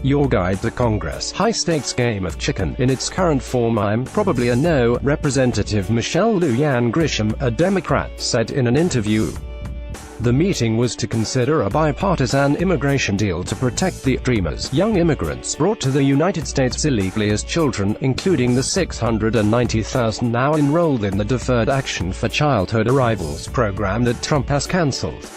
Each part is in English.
Your guide to Congress. High-stakes game of chicken. In its current form, I'm probably a no. Representative Michelle Lujan Grisham, a Democrat, said in an interview. The meeting was to consider a bipartisan immigration deal to protect the dreamers, young immigrants brought to the United States illegally as children, including the 690,000 now enrolled in the Deferred Action for Childhood Arrivals program that Trump has canceled.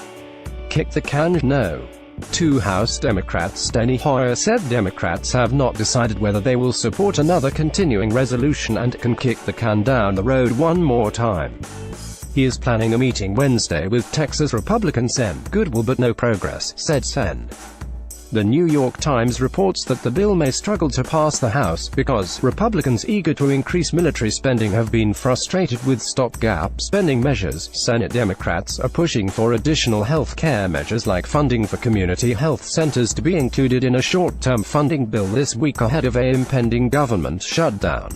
Kick the can? No. Two House Democrats. Steny Hoyer said Democrats have not decided whether they will support another continuing resolution and can kick the can down the road one more time. He is planning a meeting Wednesday with Texas Republican Sen. Goodwill but no progress, said Sen. The New York Times reports that the bill may struggle to pass the House, because Republicans eager to increase military spending have been frustrated with stopgap spending measures. Senate Democrats are pushing for additional health care measures like funding for community health centers to be included in a short-term funding bill this week ahead of an impending government shutdown.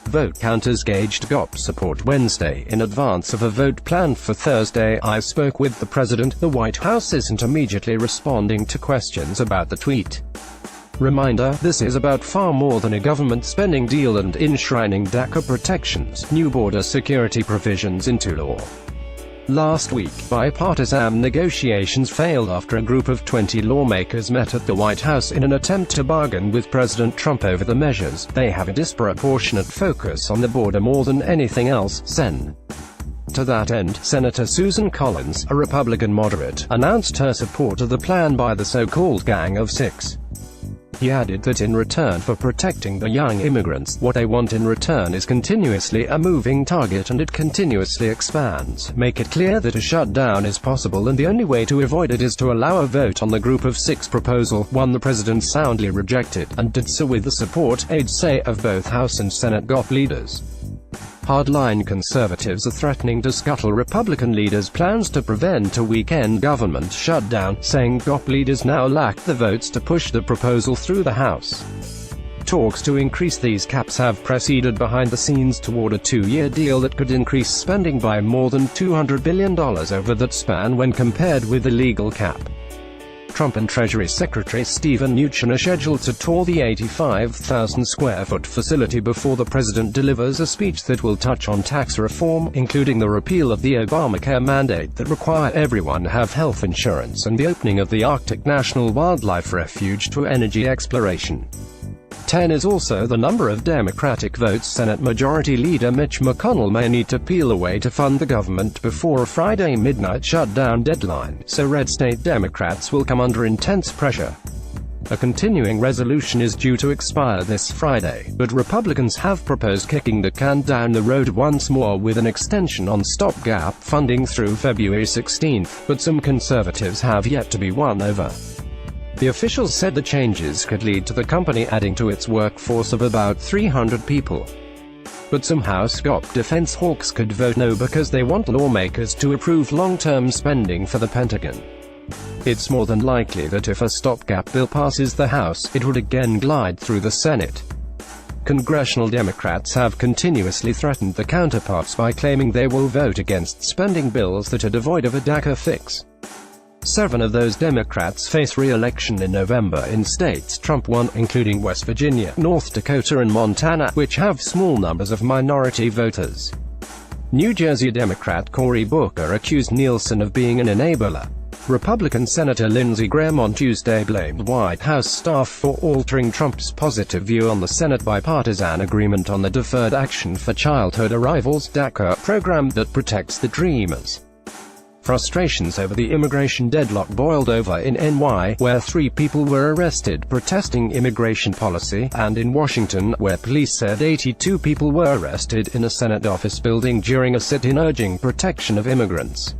Vote counters gauged GOP support Wednesday in advance of a vote planned for Thursday. I spoke with the president. The White House isn't immediately responding to questions about the tweet. Reminder, this is about far more than a government spending deal and enshrining DACA protections, new border security provisions into law. Last week, bipartisan negotiations failed after a group of 20 lawmakers met at the White House in an attempt to bargain with President Trump over the measures. They have a disproportionate focus on the border more than anything else, Sen. To that end, Senator Susan Collins, a Republican moderate, announced her support of the plan by the so-called Gang of Six. He added that in return for protecting the young immigrants, what they want in return is continuously a moving target and it continuously expands. Make it clear that a shutdown is possible and the only way to avoid it is to allow a vote on the Group of Six proposal, one the president soundly rejected, and did so with the support, aides say, of both House and Senate GOP leaders. Hardline conservatives are threatening to scuttle Republican leaders' plans to prevent a weekend government shutdown, saying GOP leaders now lack the votes to push the proposal through the House. Talks to increase these caps have proceeded behind the scenes toward a two-year deal that could increase spending by more than $200 billion over that span when compared with the legal cap. Trump and Treasury Secretary Steven Mnuchin are scheduled to tour the 85,000-square-foot facility before the president delivers a speech that will touch on tax reform, including the repeal of the Obamacare mandate that require everyone to have health insurance and the opening of the Arctic National Wildlife Refuge to energy exploration. 10 is also the number of Democratic votes Senate Majority Leader Mitch McConnell may need to peel away to fund the government before a Friday midnight shutdown deadline, so red state Democrats will come under intense pressure. A continuing resolution is due to expire this Friday, but Republicans have proposed kicking the can down the road once more with an extension on stopgap funding through February 16, but some conservatives have yet to be won over. The officials said the changes could lead to the company adding to its workforce of about 300 people. But some House GOP defense hawks could vote no because they want lawmakers to approve long-term spending for the Pentagon. It's more than likely that if a stopgap bill passes the House, it would again glide through the Senate. Congressional Democrats have continuously threatened their counterparts by claiming they will vote against spending bills that are devoid of a DACA fix. 7 of those Democrats face re-election in November in states Trump won, including West Virginia, North Dakota and Montana, which have small numbers of minority voters. New Jersey Democrat Cory Booker accused Nielsen of being an enabler. Republican Senator Lindsey Graham on Tuesday blamed White House staff for altering Trump's positive view on the Senate bipartisan agreement on the Deferred Action for Childhood Arrivals (DACA) program that protects the dreamers. Frustrations over the immigration deadlock boiled over in NY, where 3 people were arrested protesting immigration policy, and in Washington, where police said 82 people were arrested in a Senate office building during a sit-in urging protection of immigrants.